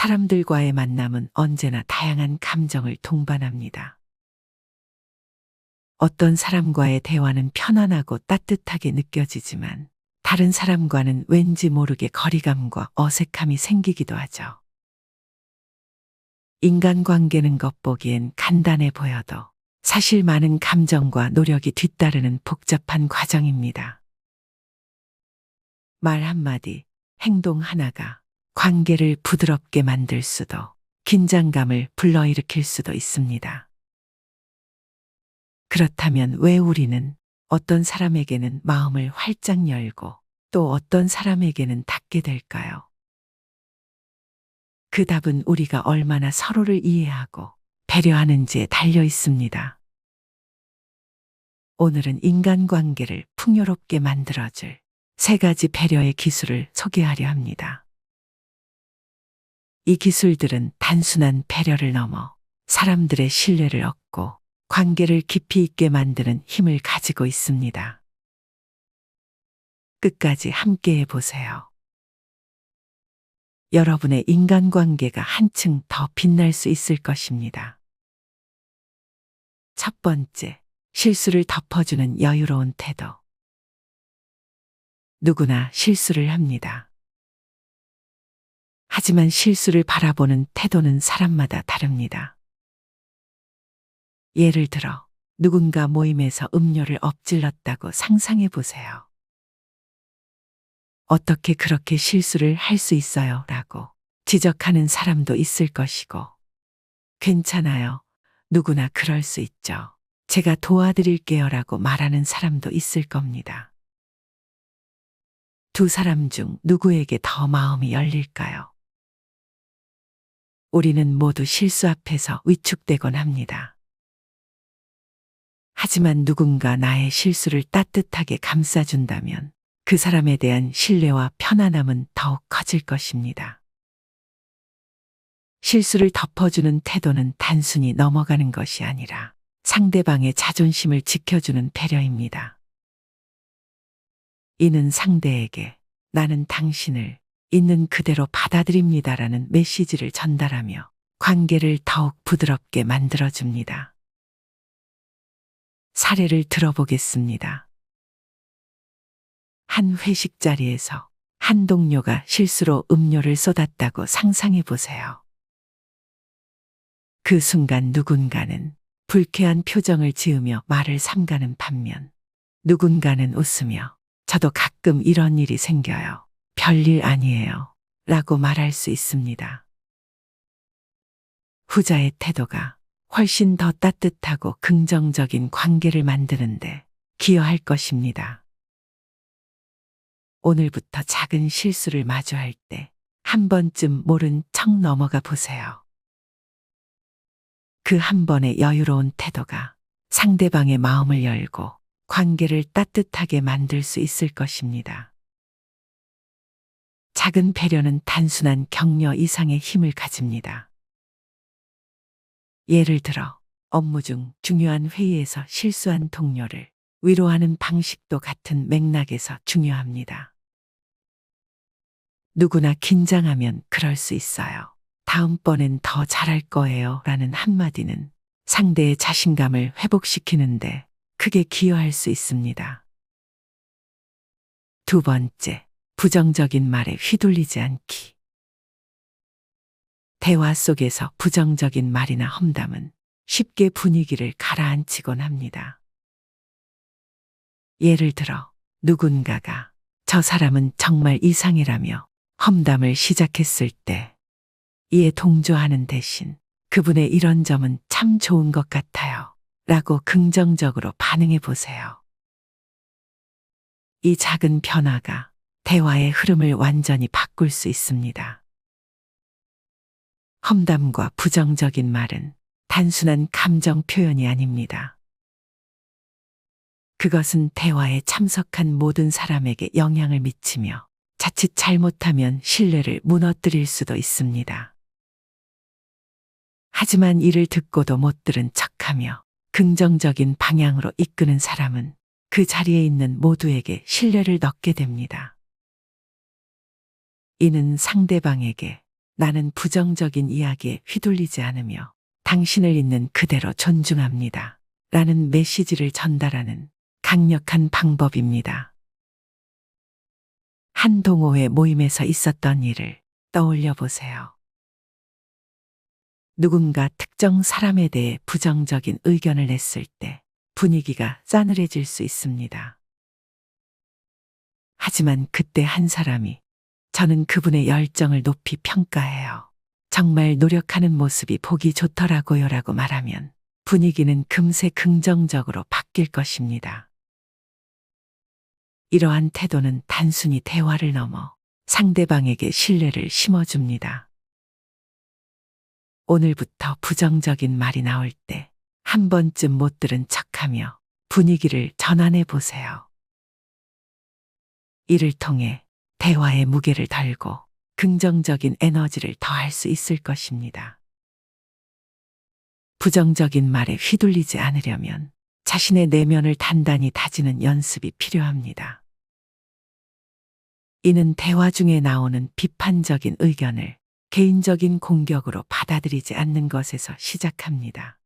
사람들과의 만남은 언제나 다양한 감정을 동반합니다. 어떤 사람과의 대화는 편안하고 따뜻하게 느껴지지만 다른 사람과는 왠지 모르게 거리감과 어색함이 생기기도 하죠. 인간관계는 겉보기엔 간단해 보여도 사실 많은 감정과 노력이 뒤따르는 복잡한 과정입니다. 말 한마디, 행동 하나가 관계를 부드럽게 만들 수도 긴장감을 불러일으킬 수도 있습니다. 그렇다면 왜 우리는 어떤 사람에게는 마음을 활짝 열고 또 어떤 사람에게는 닫게 될까요? 그 답은 우리가 얼마나 서로를 이해하고 배려하는지에 달려 있습니다. 오늘은 인간관계를 풍요롭게 만들어줄 3가지 배려의 기술을 소개하려 합니다. 이 기술들은 단순한 배려를 넘어 사람들의 신뢰를 얻고 관계를 깊이 있게 만드는 힘을 가지고 있습니다. 끝까지 함께해 보세요. 여러분의 인간관계가 한층 더 빛날 수 있을 것입니다. 첫 번째, 실수를 덮어주는 여유로운 태도. 누구나 실수를 합니다. 하지만 실수를 바라보는 태도는 사람마다 다릅니다. 예를 들어, 누군가 모임에서 음료를 엎질렀다고 상상해 보세요. 어떻게 그렇게 실수를 할 수 있어요? 라고 지적하는 사람도 있을 것이고, 괜찮아요. 누구나 그럴 수 있죠. 제가 도와드릴게요. 라고 말하는 사람도 있을 겁니다. 두 사람 중 누구에게 더 마음이 열릴까요? 우리는 모두 실수 앞에서 위축되곤 합니다. 하지만 누군가 나의 실수를 따뜻하게 감싸준다면 그 사람에 대한 신뢰와 편안함은 더욱 커질 것입니다. 실수를 덮어주는 태도는 단순히 넘어가는 것이 아니라 상대방의 자존심을 지켜주는 배려입니다. 이는 상대에게 나는 당신을 있는 그대로 받아들입니다라는 메시지를 전달하며 관계를 더욱 부드럽게 만들어줍니다. 사례를 들어보겠습니다. 한 회식 자리에서 한 동료가 실수로 음료를 쏟았다고 상상해 보세요. 그 순간 누군가는 불쾌한 표정을 지으며 말을 삼가는 반면 누군가는 웃으며 저도 가끔 이런 일이 생겨요. 별일 아니에요. 라고 말할 수 있습니다. 후자의 태도가 훨씬 더 따뜻하고 긍정적인 관계를 만드는데 기여할 것입니다. 오늘부터 작은 실수를 마주할 때 한 번쯤 모른 척 넘어가 보세요. 그 한 번의 여유로운 태도가 상대방의 마음을 열고 관계를 따뜻하게 만들 수 있을 것입니다. 작은 배려는 단순한 격려 이상의 힘을 가집니다. 예를 들어 업무 중 중요한 회의에서 실수한 동료를 위로하는 방식도 같은 맥락에서 중요합니다. 누구나 긴장하면 그럴 수 있어요. 다음번엔 더 잘할 거예요. 라는 한마디는 상대의 자신감을 회복시키는데 크게 기여할 수 있습니다. 두 번째, 부정적인 말에 휘둘리지 않기. 대화 속에서 부정적인 말이나 험담은 쉽게 분위기를 가라앉히곤 합니다. 예를 들어 누군가가 저 사람은 정말 이상해라며 험담을 시작했을 때 이에 동조하는 대신 그분의 이런 점은 참 좋은 것 같아요. 라고 긍정적으로 반응해 보세요. 이 작은 변화가 대화의 흐름을 완전히 바꿀 수 있습니다. 험담과 부정적인 말은 단순한 감정 표현이 아닙니다. 그것은 대화에 참석한 모든 사람에게 영향을 미치며 자칫 잘못하면 신뢰를 무너뜨릴 수도 있습니다. 하지만 이를 듣고도 못 들은 척하며 긍정적인 방향으로 이끄는 사람은 그 자리에 있는 모두에게 신뢰를 얻게 됩니다. 이는 상대방에게 나는 부정적인 이야기에 휘둘리지 않으며 당신을 있는 그대로 존중합니다. 라는 메시지를 전달하는 강력한 방법입니다. 한 동호회 모임에서 있었던 일을 떠올려 보세요. 누군가 특정 사람에 대해 부정적인 의견을 냈을 때 분위기가 싸늘해질 수 있습니다. 하지만 그때 한 사람이 저는 그분의 열정을 높이 평가해요. 정말 노력하는 모습이 보기 좋더라고요 라고 말하면 분위기는 금세 긍정적으로 바뀔 것입니다. 이러한 태도는 단순히 대화를 넘어 상대방에게 신뢰를 심어줍니다. 오늘부터 부정적인 말이 나올 때 한 번쯤 못 들은 척하며 분위기를 전환해 보세요. 이를 통해 대화의 무게를 덜고 긍정적인 에너지를 더할 수 있을 것입니다. 부정적인 말에 휘둘리지 않으려면 자신의 내면을 단단히 다지는 연습이 필요합니다. 이는 대화 중에 나오는 비판적인 의견을 개인적인 공격으로 받아들이지 않는 것에서 시작합니다.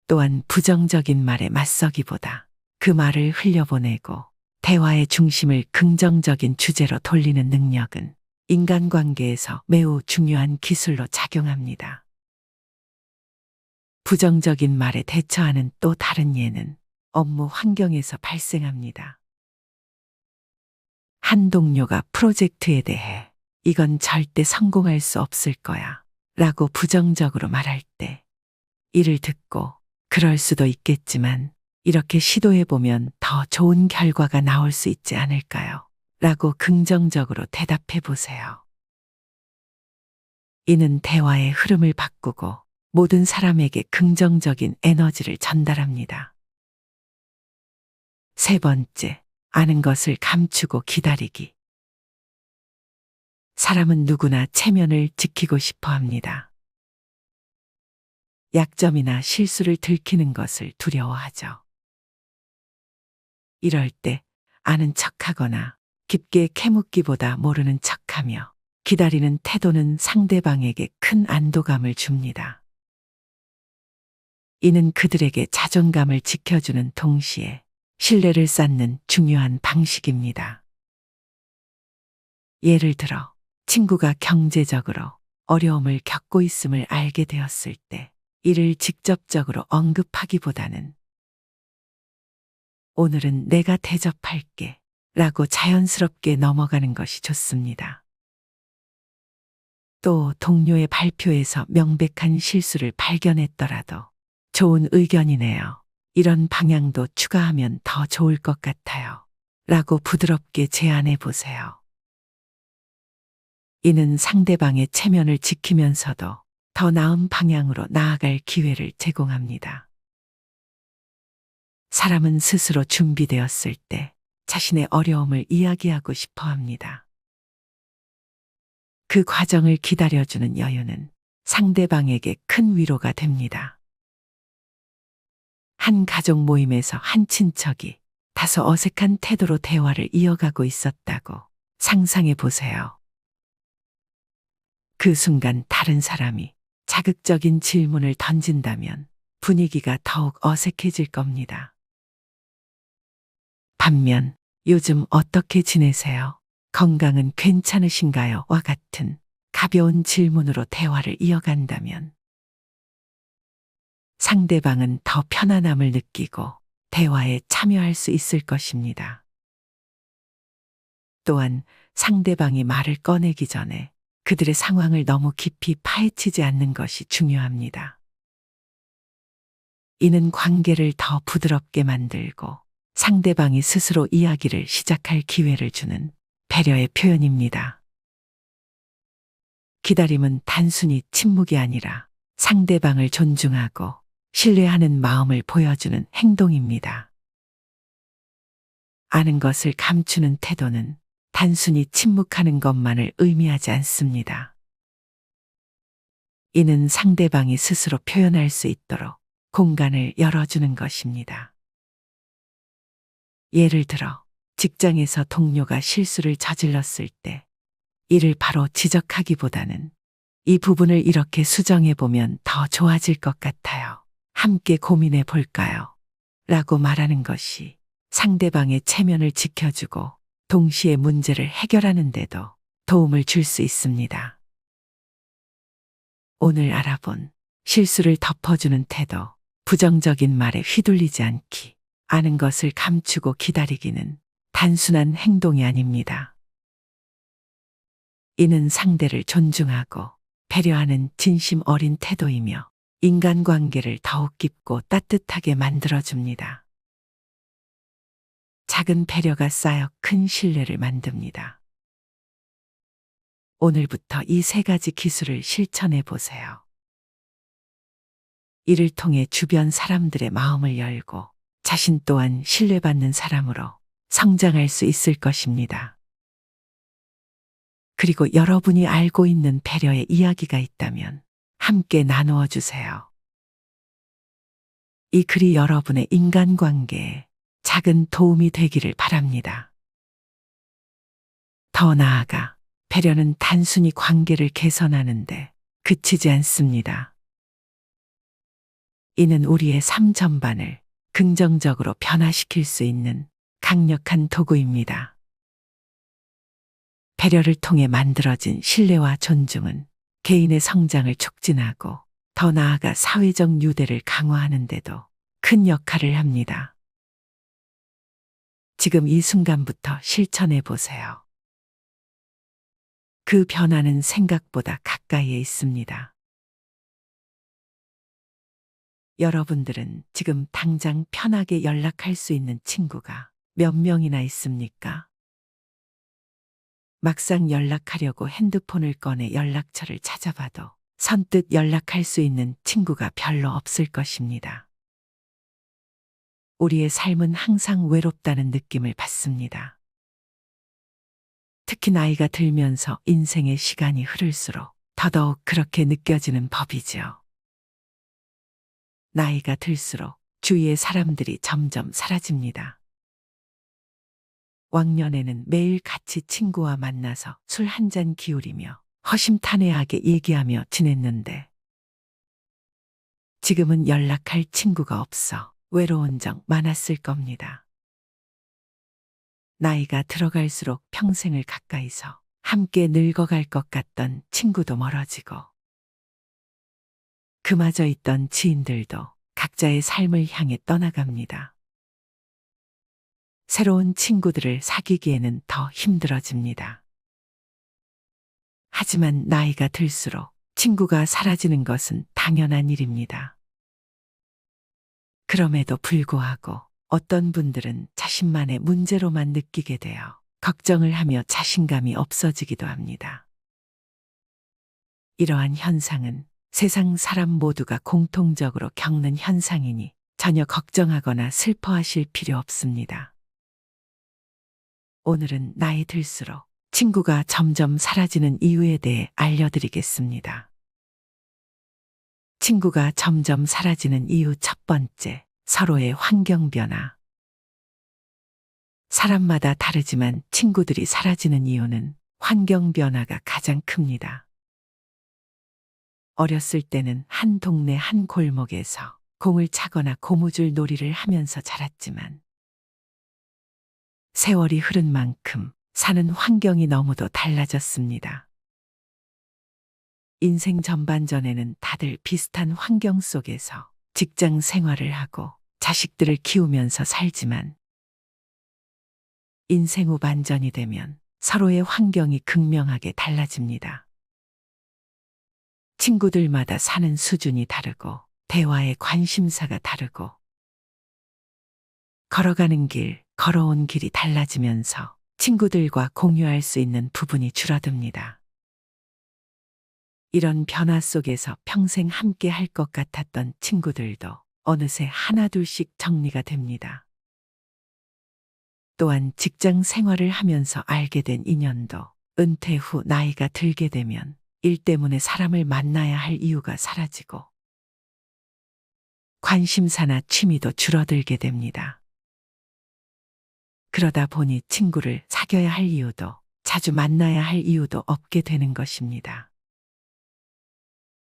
또한 부정적인 말에 맞서기보다 그 말을 흘려보내고 대화의 중심을 긍정적인 주제로 돌리는 능력은 인간관계에서 매우 중요한 기술로 작용합니다. 부정적인 말에 대처하는 또 다른 예는 업무 환경에서 발생합니다. 한 동료가 프로젝트에 대해 이건 절대 성공할 수 없을 거야 라고 부정적으로 말할 때 이를 듣고 그럴 수도 있겠지만 이렇게 시도해보면 더 좋은 결과가 나올 수 있지 않을까요? 라고 긍정적으로 대답해 보세요. 이는 대화의 흐름을 바꾸고 모든 사람에게 긍정적인 에너지를 전달합니다. 세 번째, 아는 것을 감추고 기다리기. 사람은 누구나 체면을 지키고 싶어 합니다. 약점이나 실수를 들키는 것을 두려워하죠. 이럴 때 아는 척하거나 깊게 캐묻기보다 모르는 척하며 기다리는 태도는 상대방에게 큰 안도감을 줍니다. 이는 그들에게 자존감을 지켜주는 동시에 신뢰를 쌓는 중요한 방식입니다. 예를 들어 친구가 경제적으로 어려움을 겪고 있음을 알게 되었을 때 이를 직접적으로 언급하기보다는 오늘은 내가 대접할게 라고 자연스럽게 넘어가는 것이 좋습니다. 또 동료의 발표에서 명백한 실수를 발견했더라도 좋은 의견이네요. 이런 방향도 추가하면 더 좋을 것 같아요. 라고 부드럽게 제안해 보세요. 이는 상대방의 체면을 지키면서도 더 나은 방향으로 나아갈 기회를 제공합니다. 사람은 스스로 준비되었을 때 자신의 어려움을 이야기하고 싶어 합니다. 그 과정을 기다려주는 여유는 상대방에게 큰 위로가 됩니다. 한 가족 모임에서 한 친척이 다소 어색한 태도로 대화를 이어가고 있었다고 상상해 보세요. 그 순간 다른 사람이 자극적인 질문을 던진다면 분위기가 더욱 어색해질 겁니다. 반면 요즘 어떻게 지내세요? 건강은 괜찮으신가요? 와 같은 가벼운 질문으로 대화를 이어간다면 상대방은 더 편안함을 느끼고 대화에 참여할 수 있을 것입니다. 또한 상대방이 말을 꺼내기 전에 그들의 상황을 너무 깊이 파헤치지 않는 것이 중요합니다. 이는 관계를 더 부드럽게 만들고 상대방이 스스로 이야기를 시작할 기회를 주는 배려의 표현입니다. 기다림은 단순히 침묵이 아니라 상대방을 존중하고 신뢰하는 마음을 보여주는 행동입니다. 아는 것을 감추는 태도는 단순히 침묵하는 것만을 의미하지 않습니다. 이는 상대방이 스스로 표현할 수 있도록 공간을 열어주는 것입니다. 예를 들어 직장에서 동료가 실수를 저질렀을 때 이를 바로 지적하기보다는 이 부분을 이렇게 수정해 보면 더 좋아질 것 같아요. 함께 고민해 볼까요? 라고 말하는 것이 상대방의 체면을 지켜주고 동시에 문제를 해결하는 데도 도움을 줄 수 있습니다. 오늘 알아본 실수를 덮어주는 태도, 부정적인 말에 휘둘리지 않기, 아는 것을 감추고 기다리기는 단순한 행동이 아닙니다. 이는 상대를 존중하고 배려하는 진심 어린 태도이며 인간관계를 더욱 깊고 따뜻하게 만들어줍니다. 작은 배려가 쌓여 큰 신뢰를 만듭니다. 오늘부터 이 세 가지 기술을 실천해 보세요. 이를 통해 주변 사람들의 마음을 열고 자신 또한 신뢰받는 사람으로 성장할 수 있을 것입니다. 그리고 여러분이 알고 있는 배려의 이야기가 있다면 함께 나누어 주세요. 이 글이 여러분의 인간관계에 작은 도움이 되기를 바랍니다. 더 나아가 배려는 단순히 관계를 개선하는데 그치지 않습니다. 이는 우리의 삶 전반을 긍정적으로 변화시킬 수 있는 강력한 도구입니다. 배려를 통해 만들어진 신뢰와 존중은 개인의 성장을 촉진하고 더 나아가 사회적 유대를 강화하는 데도 큰 역할을 합니다. 지금 이 순간부터 실천해 보세요. 그 변화는 생각보다 가까이에 있습니다. 여러분들은 지금 당장 편하게 연락할 수 있는 친구가 몇 명이나 있습니까? 막상 연락하려고 핸드폰을 꺼내 연락처를 찾아봐도 선뜻 연락할 수 있는 친구가 별로 없을 것입니다. 우리의 삶은 항상 외롭다는 느낌을 받습니다. 특히 나이가 들면서 인생의 시간이 흐를수록 더더욱 그렇게 느껴지는 법이죠. 나이가 들수록 주위의 사람들이 점점 사라집니다. 왕년에는 매일 같이 친구와 만나서 술 한 잔 기울이며 허심탄회하게 얘기하며 지냈는데 지금은 연락할 친구가 없어 외로운 적 많았을 겁니다. 나이가 들어갈수록 평생을 가까이서 함께 늙어갈 것 같던 친구도 멀어지고 그마저 있던 지인들도 각자의 삶을 향해 떠나갑니다. 새로운 친구들을 사귀기에는 더 힘들어집니다. 하지만 나이가 들수록 친구가 사라지는 것은 당연한 일입니다. 그럼에도 불구하고 어떤 분들은 자신만의 문제로만 느끼게 되어 걱정을 하며 자신감이 없어지기도 합니다. 이러한 현상은 세상 사람 모두가 공통적으로 겪는 현상이니 전혀 걱정하거나 슬퍼하실 필요 없습니다. 오늘은 나이 들수록 친구가 점점 사라지는 이유에 대해 알려드리겠습니다. 친구가 점점 사라지는 이유 첫 번째, 서로의 환경 변화. 사람마다 다르지만 친구들이 사라지는 이유는 환경 변화가 가장 큽니다. 어렸을 때는 한 동네 한 골목에서 공을 차거나 고무줄 놀이를 하면서 자랐지만 세월이 흐른 만큼 사는 환경이 너무도 달라졌습니다. 인생 전반전에는 다들 비슷한 환경 속에서 직장 생활을 하고 자식들을 키우면서 살지만 인생 후반전이 되면 서로의 환경이 극명하게 달라집니다. 친구들마다 사는 수준이 다르고 대화의 관심사가 다르고 걸어가는 길, 걸어온 길이 달라지면서 친구들과 공유할 수 있는 부분이 줄어듭니다. 이런 변화 속에서 평생 함께 할 것 같았던 친구들도 어느새 하나둘씩 정리가 됩니다. 또한 직장 생활을 하면서 알게 된 인연도 은퇴 후 나이가 들게 되면 일 때문에 사람을 만나야 할 이유가 사라지고 관심사나 취미도 줄어들게 됩니다. 그러다 보니 친구를 사귀어야 할 이유도 자주 만나야 할 이유도 없게 되는 것입니다.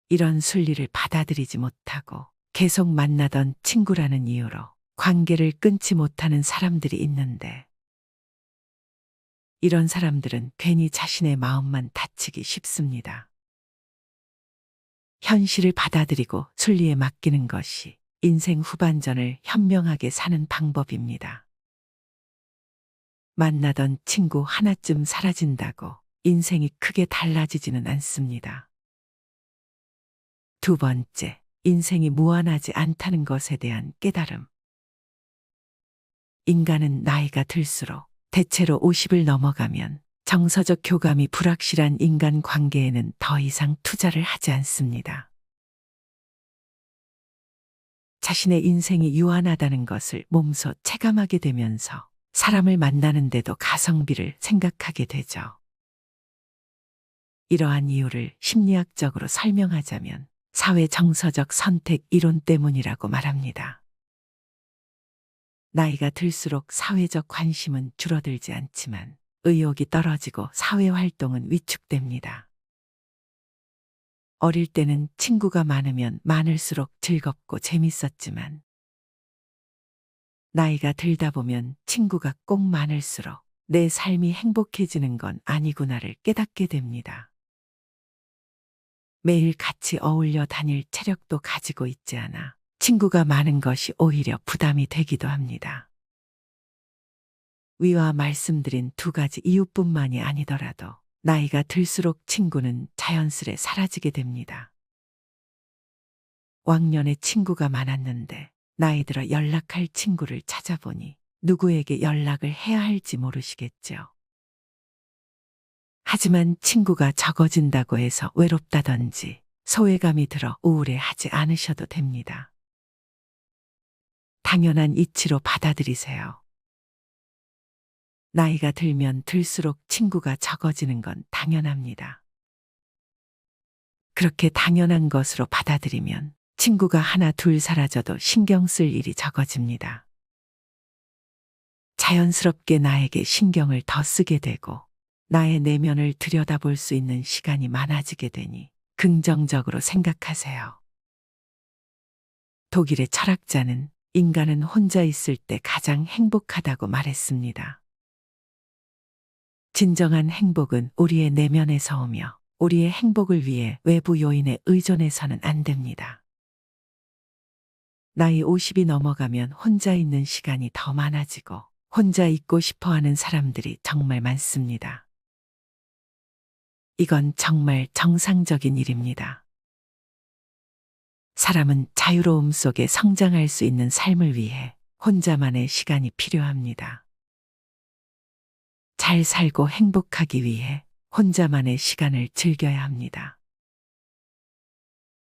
이런 순리를 받아들이지 못하고 계속 만나던 친구라는 이유로 관계를 끊지 못하는 사람들이 있는데, 이런 사람들은 괜히 자신의 마음만 다치기 쉽습니다. 현실을 받아들이고 순리에 맡기는 것이 인생 후반전을 현명하게 사는 방법입니다. 만나던 친구 하나쯤 사라진다고 인생이 크게 달라지지는 않습니다. 두 번째, 인생이 무한하지 않다는 것에 대한 깨달음. 인간은 나이가 들수록, 대체로 50을 넘어가면 정서적 교감이 불확실한 인간 관계에는 더 이상 투자를 하지 않습니다. 자신의 인생이 유한하다는 것을 몸소 체감하게 되면서 사람을 만나는데도 가성비를 생각하게 되죠. 이러한 이유를 심리학적으로 설명하자면 사회 정서적 선택 이론 때문이라고 말합니다. 나이가 들수록 사회적 관심은 줄어들지 않지만 의욕이 떨어지고 사회 활동은 위축됩니다. 어릴 때는 친구가 많으면 많을수록 즐겁고 재밌었지만, 나이가 들다 보면 친구가 꼭 많을수록 내 삶이 행복해지는 건 아니구나를 깨닫게 됩니다. 매일 같이 어울려 다닐 체력도 가지고 있지 않아 친구가 많은 것이 오히려 부담이 되기도 합니다. 위와 말씀드린 두 가지 이유뿐만이 아니더라도 나이가 들수록 친구는 자연스레 사라지게 됩니다. 왕년에 친구가 많았는데 나이 들어 연락할 친구를 찾아보니 누구에게 연락을 해야 할지 모르시겠죠. 하지만 친구가 적어진다고 해서 외롭다든지 소외감이 들어 우울해하지 않으셔도 됩니다. 당연한 이치로 받아들이세요. 나이가 들면 들수록 친구가 적어지는 건 당연합니다. 그렇게 당연한 것으로 받아들이면 친구가 하나 둘 사라져도 신경 쓸 일이 적어집니다. 자연스럽게 나에게 신경을 더 쓰게 되고 나의 내면을 들여다볼 수 있는 시간이 많아지게 되니 긍정적으로 생각하세요. 독일의 철학자는 인간은 혼자 있을 때 가장 행복하다고 말했습니다. 진정한 행복은 우리의 내면에서 오며 우리의 행복을 위해 외부 요인에 의존해서는 안 됩니다. 나이 50이 넘어가면 혼자 있는 시간이 더 많아지고 혼자 있고 싶어하는 사람들이 정말 많습니다. 이건 정말 정상적인 일입니다. 사람은 자유로움 속에 성장할 수 있는 삶을 위해 혼자만의 시간이 필요합니다. 잘 살고 행복하기 위해 혼자만의 시간을 즐겨야 합니다.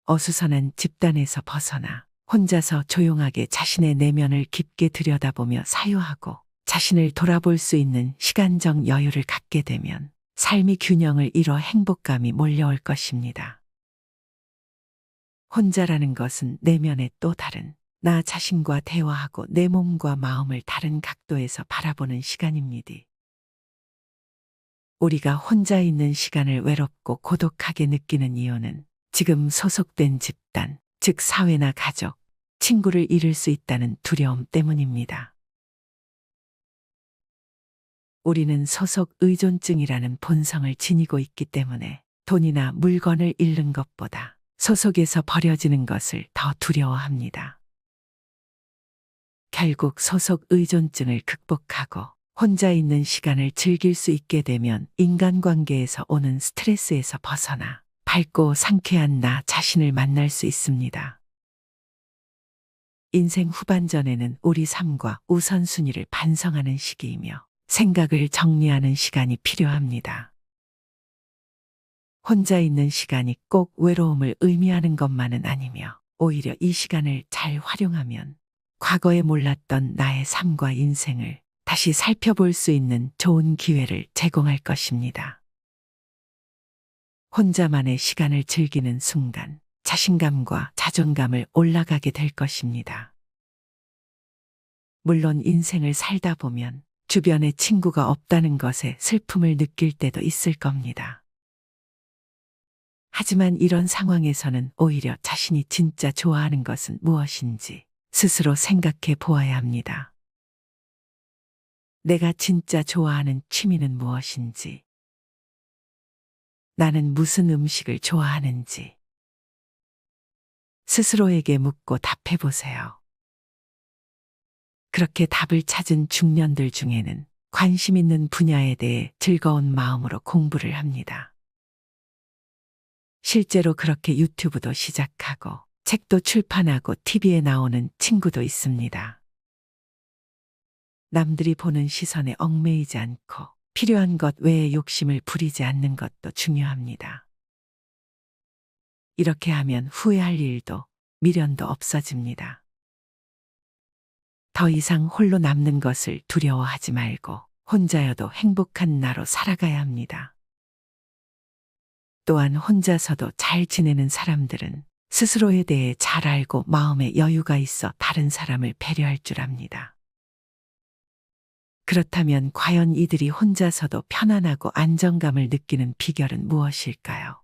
어수선한 집단에서 벗어나 혼자서 조용하게 자신의 내면을 깊게 들여다보며 사유하고 자신을 돌아볼 수 있는 시간적 여유를 갖게 되면 삶이 균형을 이뤄 행복감이 몰려올 것입니다. 혼자라는 것은 내면의 또 다른 나 자신과 대화하고 내 몸과 마음을 다른 각도에서 바라보는 시간입니다. 우리가 혼자 있는 시간을 외롭고 고독하게 느끼는 이유는 지금 소속된 집단, 즉 사회나 가족, 친구를 잃을 수 있다는 두려움 때문입니다. 우리는 소속 의존증이라는 본성을 지니고 있기 때문에 돈이나 물건을 잃는 것보다 소속에서 버려지는 것을 더 두려워합니다. 결국 소속 의존증을 극복하고 혼자 있는 시간을 즐길 수 있게 되면 인간관계에서 오는 스트레스에서 벗어나 밝고 상쾌한 나 자신을 만날 수 있습니다. 인생 후반전에는 우리 삶과 우선순위를 반성하는 시기이며 생각을 정리하는 시간이 필요합니다. 혼자 있는 시간이 꼭 외로움을 의미하는 것만은 아니며 오히려 이 시간을 잘 활용하면 과거에 몰랐던 나의 삶과 인생을 다시 살펴볼 수 있는 좋은 기회를 제공할 것입니다. 혼자만의 시간을 즐기는 순간 자신감과 자존감을 올라가게 될 것입니다. 물론 인생을 살다 보면 주변에 친구가 없다는 것에 슬픔을 느낄 때도 있을 겁니다. 하지만 이런 상황에서는 오히려 자신이 진짜 좋아하는 것은 무엇인지 스스로 생각해 보아야 합니다. 내가 진짜 좋아하는 취미는 무엇인지, 나는 무슨 음식을 좋아하는지 스스로에게 묻고 답해 보세요. 그렇게 답을 찾은 중년들 중에는 관심 있는 분야에 대해 즐거운 마음으로 공부를 합니다. 실제로 그렇게 유튜브도 시작하고 책도 출판하고 TV에 나오는 친구도 있습니다. 남들이 보는 시선에 얽매이지 않고 필요한 것 외에 욕심을 부리지 않는 것도 중요합니다. 이렇게 하면 후회할 일도 미련도 없어집니다. 더 이상 홀로 남는 것을 두려워하지 말고 혼자여도 행복한 나로 살아가야 합니다. 또한 혼자서도 잘 지내는 사람들은 스스로에 대해 잘 알고 마음에 여유가 있어 다른 사람을 배려할 줄 압니다. 그렇다면 과연 이들이 혼자서도 편안하고 안정감을 느끼는 비결은 무엇일까요?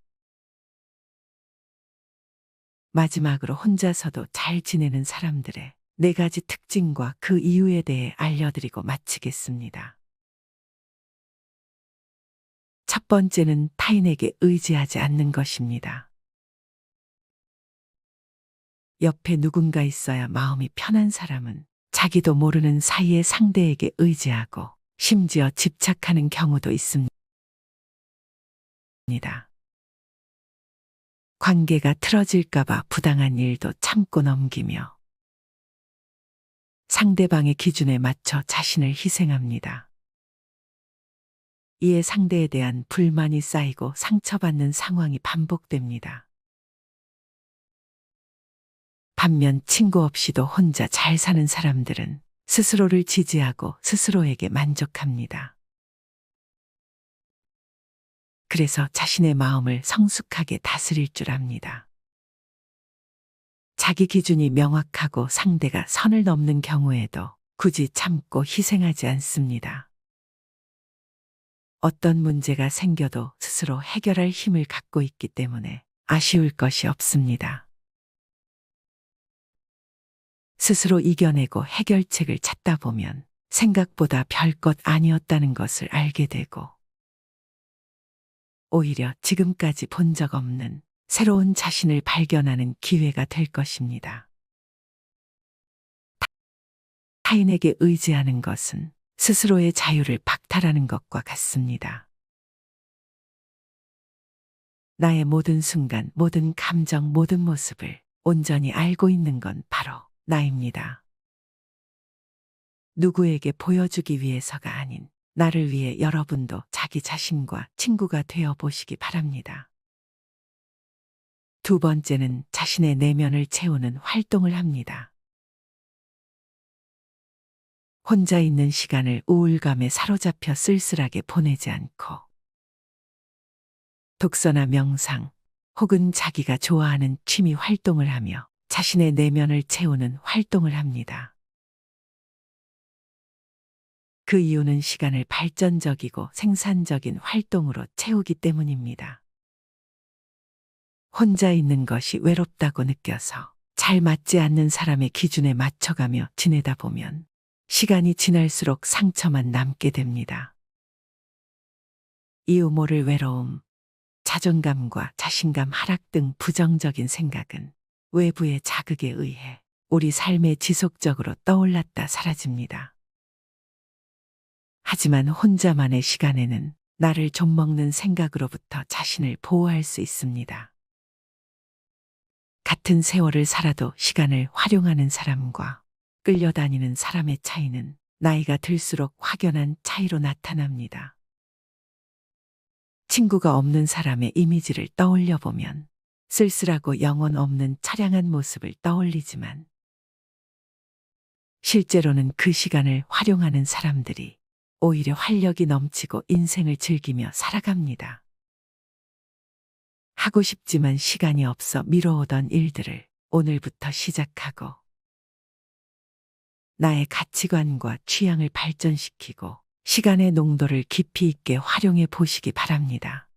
마지막으로 혼자서도 잘 지내는 사람들의 4가지 특징과 그 이유에 대해 알려드리고 마치겠습니다. 첫 번째는 타인에게 의지하지 않는 것입니다. 옆에 누군가 있어야 마음이 편한 사람은 자기도 모르는 사이에 상대에게 의지하고 심지어 집착하는 경우도 있습니다. 관계가 틀어질까봐 부당한 일도 참고 넘기며 상대방의 기준에 맞춰 자신을 희생합니다. 이에 상대에 대한 불만이 쌓이고 상처받는 상황이 반복됩니다. 반면 친구 없이도 혼자 잘 사는 사람들은 스스로를 지지하고 스스로에게 만족합니다. 그래서 자신의 마음을 성숙하게 다스릴 줄 압니다. 자기 기준이 명확하고 상대가 선을 넘는 경우에도 굳이 참고 희생하지 않습니다. 어떤 문제가 생겨도 스스로 해결할 힘을 갖고 있기 때문에 아쉬울 것이 없습니다. 스스로 이겨내고 해결책을 찾다 보면 생각보다 별것 아니었다는 것을 알게 되고 오히려 지금까지 본 적 없는 새로운 자신을 발견하는 기회가 될 것입니다. 타인에게 의지하는 것은 스스로의 자유를 박탈하는 것과 같습니다. 나의 모든 순간, 모든 감정, 모든 모습을 온전히 알고 있는 건 바로 나입니다. 누구에게 보여주기 위해서가 아닌 나를 위해 여러분도 자기 자신과 친구가 되어 보시기 바랍니다. 두 번째는 자신의 내면을 채우는 활동을 합니다. 혼자 있는 시간을 우울감에 사로잡혀 쓸쓸하게 보내지 않고 독서나 명상 혹은 자기가 좋아하는 취미 활동을 하며 자신의 내면을 채우는 활동을 합니다. 그 이유는 시간을 발전적이고 생산적인 활동으로 채우기 때문입니다. 혼자 있는 것이 외롭다고 느껴서 잘 맞지 않는 사람의 기준에 맞춰가며 지내다 보면 시간이 지날수록 상처만 남게 됩니다. 이유 모를 외로움, 자존감과 자신감 하락 등 부정적인 생각은 외부의 자극에 의해 우리 삶에 지속적으로 떠올랐다 사라집니다. 하지만 혼자만의 시간에는 나를 좀먹는 생각으로부터 자신을 보호할 수 있습니다. 같은 세월을 살아도 시간을 활용하는 사람과 끌려다니는 사람의 차이는 나이가 들수록 확연한 차이로 나타납니다. 친구가 없는 사람의 이미지를 떠올려 보면 쓸쓸하고 영혼 없는 처량한 모습을 떠올리지만 실제로는 그 시간을 활용하는 사람들이 오히려 활력이 넘치고 인생을 즐기며 살아갑니다. 하고 싶지만 시간이 없어 미뤄오던 일들을 오늘부터 시작하고 나의 가치관과 취향을 발전시키고 시간의 농도를 깊이 있게 활용해 보시기 바랍니다.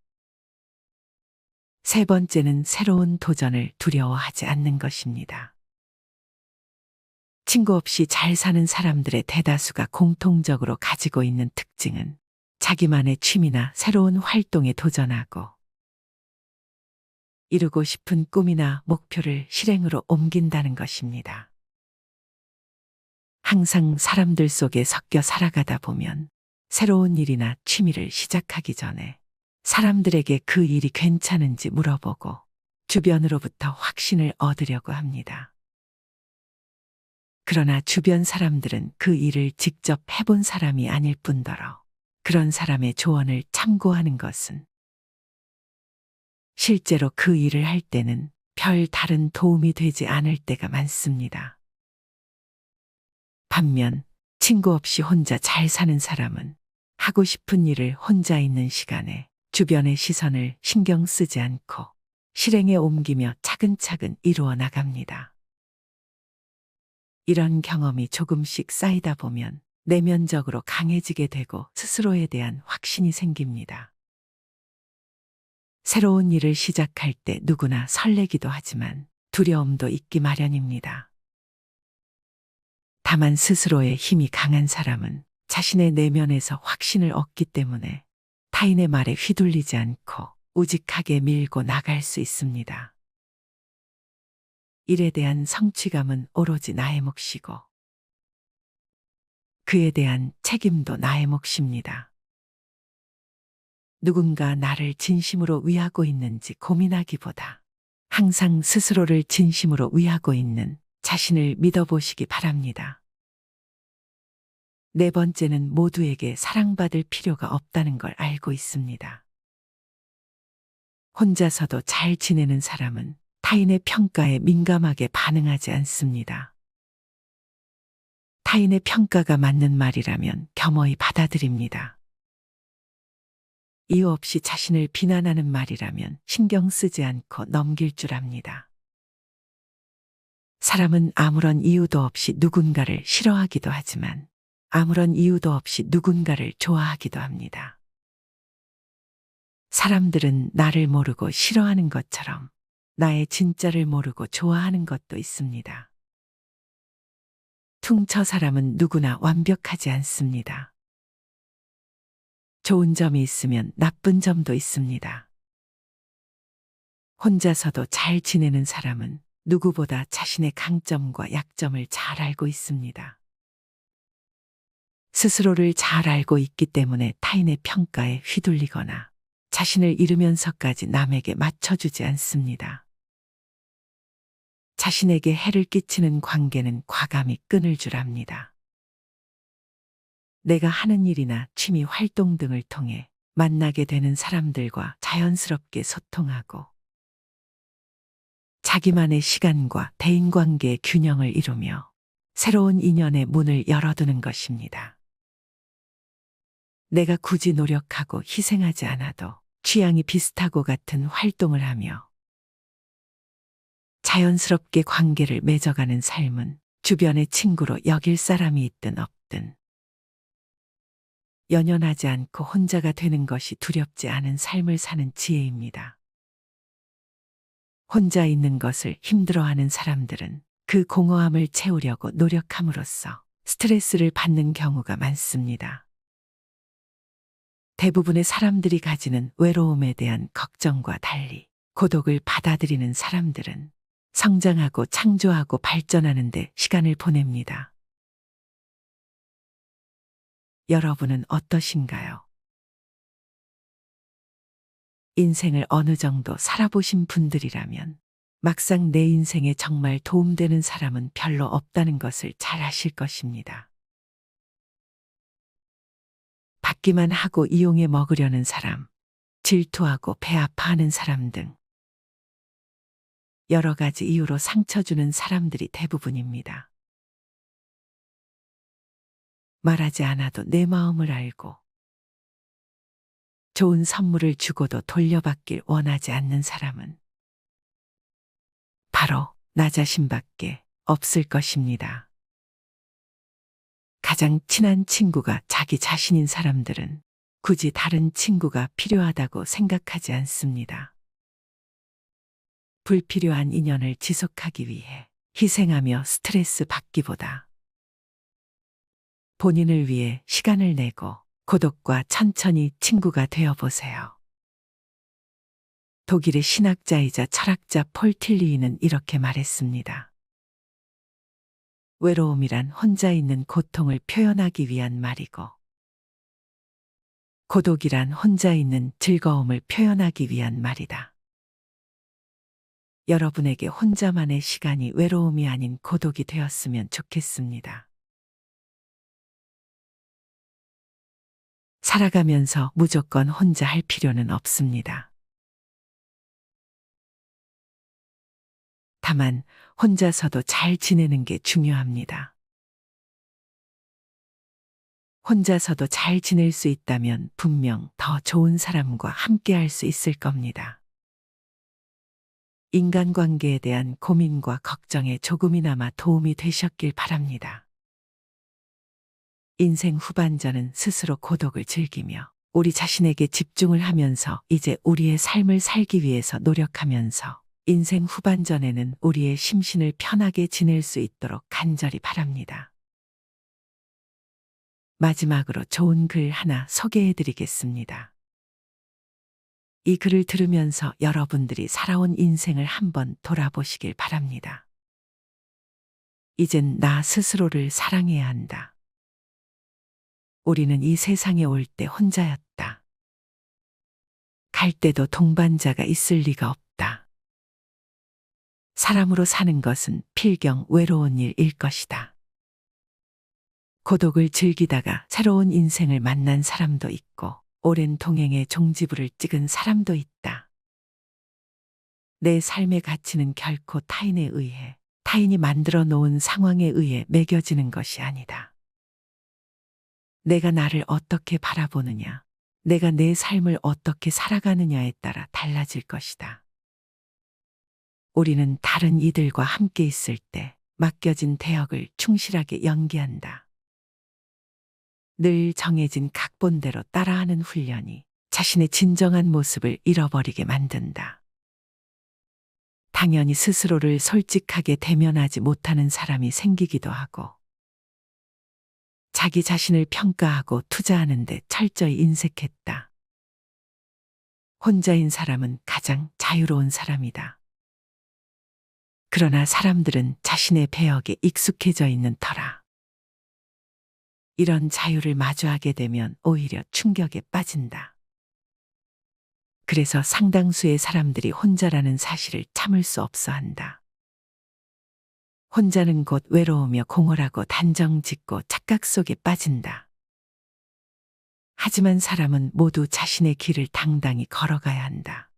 세 번째는 새로운 도전을 두려워하지 않는 것입니다. 친구 없이 잘 사는 사람들의 대다수가 공통적으로 가지고 있는 특징은 자기만의 취미나 새로운 활동에 도전하고 이루고 싶은 꿈이나 목표를 실행으로 옮긴다는 것입니다. 항상 사람들 속에 섞여 살아가다 보면 새로운 일이나 취미를 시작하기 전에 사람들에게 그 일이 괜찮은지 물어보고 주변으로부터 확신을 얻으려고 합니다. 그러나 주변 사람들은 그 일을 직접 해본 사람이 아닐 뿐더러 그런 사람의 조언을 참고하는 것은 실제로 그 일을 할 때는 별 다른 도움이 되지 않을 때가 많습니다. 반면 친구 없이 혼자 잘 사는 사람은 하고 싶은 일을 혼자 있는 시간에 주변의 시선을 신경 쓰지 않고 실행에 옮기며 차근차근 이루어 나갑니다. 이런 경험이 조금씩 쌓이다 보면 내면적으로 강해지게 되고 스스로에 대한 확신이 생깁니다. 새로운 일을 시작할 때 누구나 설레기도 하지만 두려움도 있기 마련입니다. 다만 스스로의 힘이 강한 사람은 자신의 내면에서 확신을 얻기 때문에 타인의 말에 휘둘리지 않고 우직하게 밀고 나갈 수 있습니다. 일에 대한 성취감은 오로지 나의 몫이고 그에 대한 책임도 나의 몫입니다. 누군가 나를 진심으로 위하고 있는지 고민하기보다 항상 스스로를 진심으로 위하고 있는 자신을 믿어보시기 바랍니다. 네 번째는 모두에게 사랑받을 필요가 없다는 걸 알고 있습니다. 혼자서도 잘 지내는 사람은 타인의 평가에 민감하게 반응하지 않습니다. 타인의 평가가 맞는 말이라면 겸허히 받아들입니다. 이유 없이 자신을 비난하는 말이라면 신경 쓰지 않고 넘길 줄 압니다. 사람은 아무런 이유도 없이 누군가를 싫어하기도 하지만 아무런 이유도 없이 누군가를 좋아하기도 합니다. 사람들은 나를 모르고 싫어하는 것처럼 나의 진짜를 모르고 좋아하는 것도 있습니다. 퉁쳐 사람은 누구나 완벽하지 않습니다. 좋은 점이 있으면 나쁜 점도 있습니다. 혼자서도 잘 지내는 사람은 누구보다 자신의 강점과 약점을 잘 알고 있습니다. 스스로를 잘 알고 있기 때문에 타인의 평가에 휘둘리거나 자신을 잃으면서까지 남에게 맞춰주지 않습니다. 자신에게 해를 끼치는 관계는 과감히 끊을 줄 압니다. 내가 하는 일이나 취미 활동 등을 통해 만나게 되는 사람들과 자연스럽게 소통하고 자기만의 시간과 대인관계의 균형을 이루며 새로운 인연의 문을 열어두는 것입니다. 내가 굳이 노력하고 희생하지 않아도 취향이 비슷하고 같은 활동을 하며 자연스럽게 관계를 맺어가는 삶은 주변의 친구로 여길 사람이 있든 없든 연연하지 않고 혼자가 되는 것이 두렵지 않은 삶을 사는 지혜입니다. 혼자 있는 것을 힘들어하는 사람들은 그 공허함을 채우려고 노력함으로써 스트레스를 받는 경우가 많습니다. 대부분의 사람들이 가지는 외로움에 대한 걱정과 달리 고독을 받아들이는 사람들은 성장하고 창조하고 발전하는 데 시간을 보냅니다. 여러분은 어떠신가요? 인생을 어느 정도 살아보신 분들이라면 막상 내 인생에 정말 도움되는 사람은 별로 없다는 것을 잘 아실 것입니다. 받기만 하고 이용해 먹으려는 사람, 질투하고 배 아파하는 사람 등 여러 가지 이유로 상처 주는 사람들이 대부분입니다. 말하지 않아도 내 마음을 알고 좋은 선물을 주고도 돌려받길 원하지 않는 사람은 바로 나 자신밖에 없을 것입니다. 가장 친한 친구가 자기 자신인 사람들은 굳이 다른 친구가 필요하다고 생각하지 않습니다. 불필요한 인연을 지속하기 위해 희생하며 스트레스 받기보다 본인을 위해 시간을 내고 고독과 천천히 친구가 되어 보세요. 독일의 신학자이자 철학자 폴 틸리히는 이렇게 말했습니다. 외로움이란 혼자 있는 고통을 표현하기 위한 말이고, 고독이란 혼자 있는 즐거움을 표현하기 위한 말이다. 여러분에게 혼자만의 시간이 외로움이 아닌 고독이 되었으면 좋겠습니다. 살아가면서 무조건 혼자 할 필요는 없습니다. 다만 혼자서도 잘 지내는 게 중요합니다. 혼자서도 잘 지낼 수 있다면 분명 더 좋은 사람과 함께 할 수 있을 겁니다. 인간관계에 대한 고민과 걱정에 조금이나마 도움이 되셨길 바랍니다. 인생 후반전은 스스로 고독을 즐기며 우리 자신에게 집중을 하면서 이제 우리의 삶을 살기 위해서 노력하면서 인생 후반전에는 우리의 심신을 편하게 지낼 수 있도록 간절히 바랍니다. 마지막으로 좋은 글 하나 소개해 드리겠습니다. 이 글을 들으면서 여러분들이 살아온 인생을 한번 돌아보시길 바랍니다. 이젠 나 스스로를 사랑해야 한다. 우리는 이 세상에 올 때 혼자였다. 갈 때도 동반자가 있을 리가 없다. 사람으로 사는 것은 필경 외로운 일일 것이다. 고독을 즐기다가 새로운 인생을 만난 사람도 있고 오랜 동행의 종지부를 찍은 사람도 있다. 내 삶의 가치는 결코 타인에 의해, 타인이 만들어 놓은 상황에 의해 매겨지는 것이 아니다. 내가 나를 어떻게 바라보느냐, 내가 내 삶을 어떻게 살아가느냐에 따라 달라질 것이다. 우리는 다른 이들과 함께 있을 때 맡겨진 대역을 충실하게 연기한다. 늘 정해진 각본대로 따라하는 훈련이 자신의 진정한 모습을 잃어버리게 만든다. 당연히 스스로를 솔직하게 대면하지 못하는 사람이 생기기도 하고, 자기 자신을 평가하고 투자하는 데 철저히 인색했다. 혼자인 사람은 가장 자유로운 사람이다. 그러나 사람들은 자신의 배역에 익숙해져 있는 터라 이런 자유를 마주하게 되면 오히려 충격에 빠진다. 그래서 상당수의 사람들이 혼자라는 사실을 참을 수 없어 한다. 혼자는 곧 외로우며 공허하고 단정 짓고 착각 속에 빠진다. 하지만 사람은 모두 자신의 길을 당당히 걸어가야 한다.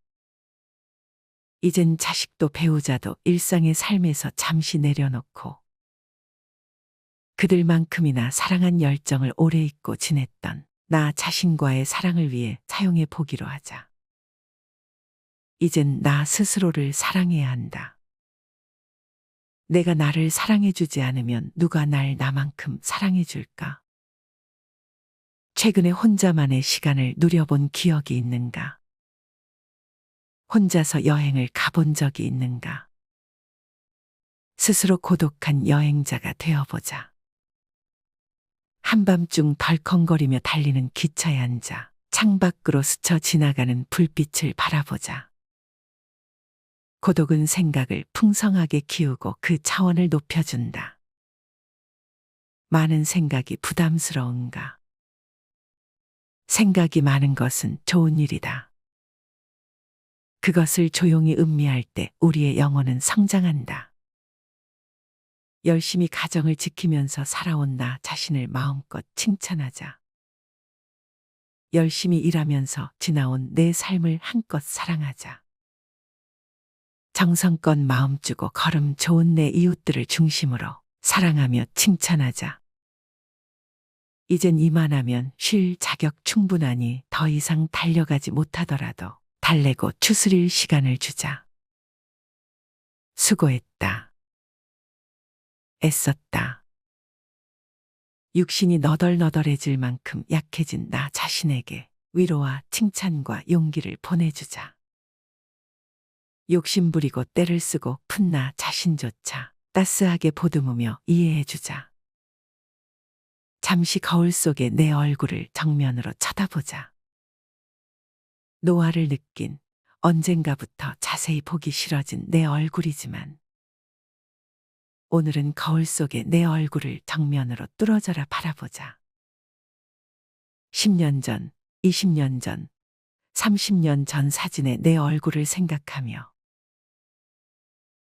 이젠 자식도 배우자도 일상의 삶에서 잠시 내려놓고 그들만큼이나 사랑한 열정을 오래 잊고 지냈던 나 자신과의 사랑을 위해 사용해 보기로 하자. 이젠 나 스스로를 사랑해야 한다. 내가 나를 사랑해주지 않으면 누가 날 나만큼 사랑해줄까? 최근에 혼자만의 시간을 누려본 기억이 있는가? 혼자서 여행을 가본 적이 있는가? 스스로 고독한 여행자가 되어보자. 한밤중 덜컹거리며 달리는 기차에 앉아 창밖으로 스쳐 지나가는 불빛을 바라보자. 고독은 생각을 풍성하게 키우고 그 차원을 높여준다. 많은 생각이 부담스러운가? 생각이 많은 것은 좋은 일이다. 그것을 조용히 음미할 때 우리의 영혼은 성장한다. 열심히 가정을 지키면서 살아온 나 자신을 마음껏 칭찬하자. 열심히 일하면서 지나온 내 삶을 한껏 사랑하자. 정성껏 마음 주고 걸음 좋은 내 이웃들을 중심으로 사랑하며 칭찬하자. 이젠 이만하면 쉴 자격 충분하니 더 이상 달려가지 못하더라도 달래고 추스릴 시간을 주자. 수고했다. 애썼다. 육신이 너덜너덜해질 만큼 약해진 나 자신에게 위로와 칭찬과 용기를 보내주자. 욕심부리고 때를 쓰고 푼 나 자신조차 따스하게 보듬으며 이해해주자. 잠시 거울 속에 내 얼굴을 정면으로 쳐다보자. 노화를 느낀 언젠가부터 자세히 보기 싫어진 내 얼굴이지만 오늘은 거울 속에 내 얼굴을 정면으로 뚫어져라 바라보자. 10년 전, 20년 전, 30년 전 사진의 내 얼굴을 생각하며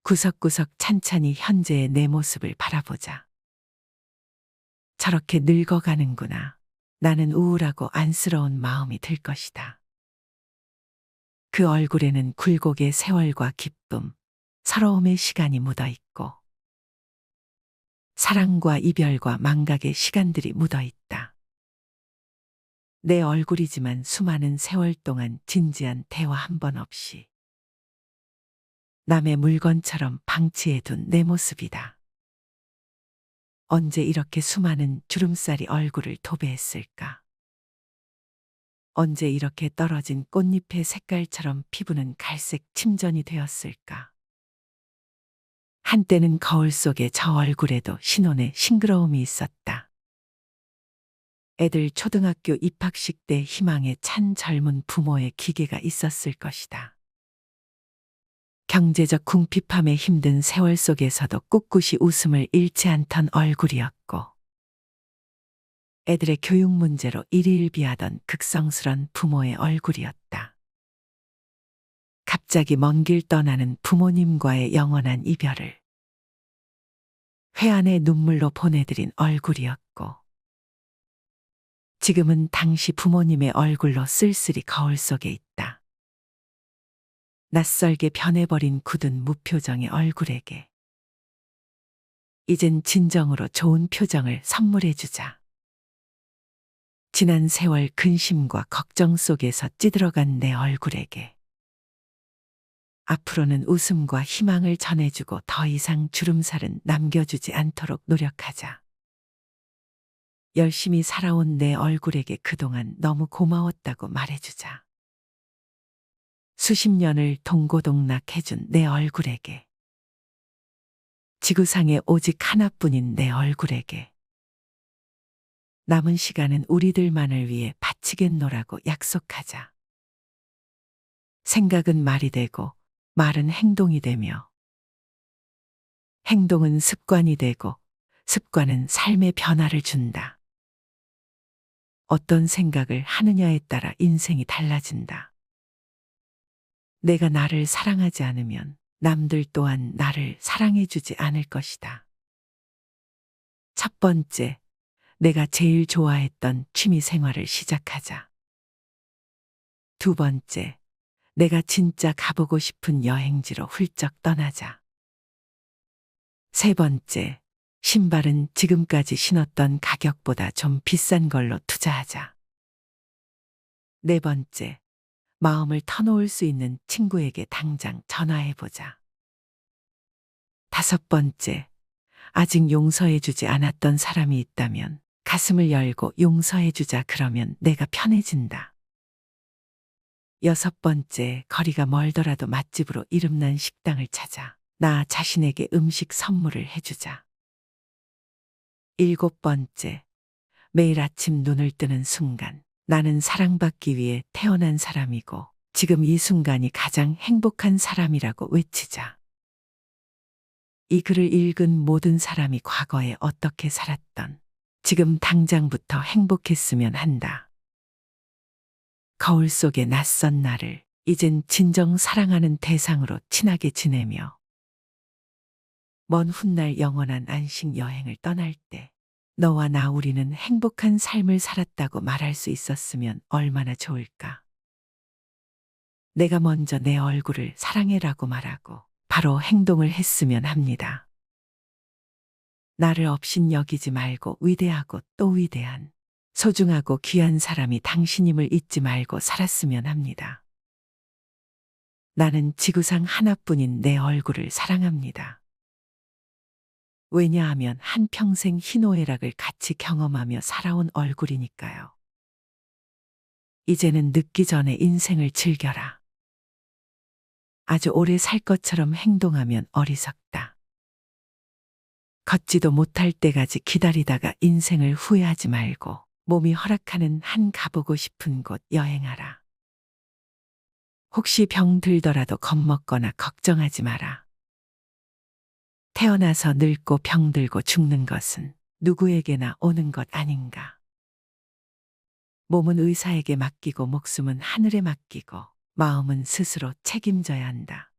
구석구석 찬찬히 현재의 내 모습을 바라보자. 저렇게 늙어가는구나. 나는 우울하고 안쓰러운 마음이 들 것이다. 그 얼굴에는 굴곡의 세월과 기쁨, 서러움의 시간이 묻어 있고 사랑과 이별과 망각의 시간들이 묻어 있다. 내 얼굴이지만 수많은 세월 동안 진지한 대화 한 번 없이 남의 물건처럼 방치해둔 내 모습이다. 언제 이렇게 수많은 주름살이 얼굴을 도배했을까? 언제 이렇게 떨어진 꽃잎의 색깔처럼 피부는 갈색 침전이 되었을까? 한때는 거울 속에 저 얼굴에도 신혼의 싱그러움이 있었다. 애들 초등학교 입학식 때 희망에 찬 젊은 부모의 기계가 있었을 것이다. 경제적 궁핍함에 힘든 세월 속에서도 꿋꿋이 웃음을 잃지 않던 얼굴이었고 애들의 교육 문제로 일희일비하던 극성스런 부모의 얼굴이었다. 갑자기 먼 길 떠나는 부모님과의 영원한 이별을 회한의 눈물로 보내드린 얼굴이었고 지금은 당시 부모님의 얼굴로 쓸쓸히 거울 속에 있다. 낯설게 변해버린 굳은 무표정의 얼굴에게 이젠 진정으로 좋은 표정을 선물해주자. 지난 세월 근심과 걱정 속에서 찌들어간 내 얼굴에게 앞으로는 웃음과 희망을 전해주고 더 이상 주름살은 남겨주지 않도록 노력하자. 열심히 살아온 내 얼굴에게 그동안 너무 고마웠다고 말해주자. 수십 년을 동고동락해준 내 얼굴에게 지구상에 오직 하나뿐인 내 얼굴에게 남은 시간은 우리들만을 위해 바치겠노라고 약속하자. 생각은 말이 되고 말은 행동이 되며 행동은 습관이 되고 습관은 삶의 변화를 준다. 어떤 생각을 하느냐에 따라 인생이 달라진다. 내가 나를 사랑하지 않으면 남들 또한 나를 사랑해주지 않을 것이다. 첫 번째, 내가 제일 좋아했던 취미 생활을 시작하자. 두 번째, 내가 진짜 가보고 싶은 여행지로 훌쩍 떠나자. 세 번째, 신발은 지금까지 신었던 가격보다 좀 비싼 걸로 투자하자. 네 번째, 마음을 터놓을 수 있는 친구에게 당장 전화해보자. 다섯 번째, 아직 용서해주지 않았던 사람이 있다면 가슴을 열고 용서해주자. 그러면 내가 편해진다. 여섯 번째, 거리가 멀더라도 맛집으로 이름난 식당을 찾아 나 자신에게 음식 선물을 해주자. 일곱 번째, 매일 아침 눈을 뜨는 순간 나는 사랑받기 위해 태어난 사람이고 지금 이 순간이 가장 행복한 사람이라고 외치자. 이 글을 읽은 모든 사람이 과거에 어떻게 살았던 지금 당장부터 행복했으면 한다. 거울 속의 낯선 나를 이젠 진정 사랑하는 대상으로 친하게 지내며 먼 훗날 영원한 안식 여행을 떠날 때 너와 나 우리는 행복한 삶을 살았다고 말할 수 있었으면 얼마나 좋을까. 내가 먼저 내 얼굴을 사랑해라고 말하고 바로 행동을 했으면 합니다. 나를 없인 여기지 말고 위대하고 또 위대한 소중하고 귀한 사람이 당신임을 잊지 말고 살았으면 합니다. 나는 지구상 하나뿐인 내 얼굴을 사랑합니다. 왜냐하면 한평생 희노애락을 같이 경험하며 살아온 얼굴이니까요. 이제는 늦기 전에 인생을 즐겨라. 아주 오래 살 것처럼 행동하면 어리석다. 걷지도 못할 때까지 기다리다가 인생을 후회하지 말고 몸이 허락하는 한 가보고 싶은 곳 여행하라. 혹시 병 들더라도 겁먹거나 걱정하지 마라. 태어나서 늙고 병들고 죽는 것은 누구에게나 오는 것 아닌가. 몸은 의사에게 맡기고 목숨은 하늘에 맡기고 마음은 스스로 책임져야 한다.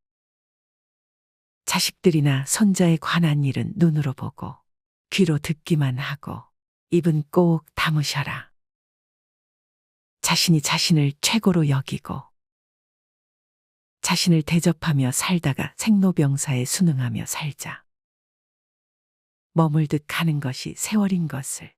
자식들이나 손자에 관한 일은 눈으로 보고 귀로 듣기만 하고 입은 꼭 다무셔라. 자신이 자신을 최고로 여기고 자신을 대접하며 살다가 생로병사에 순응하며 살자. 머물듯 가는 것이 세월인 것을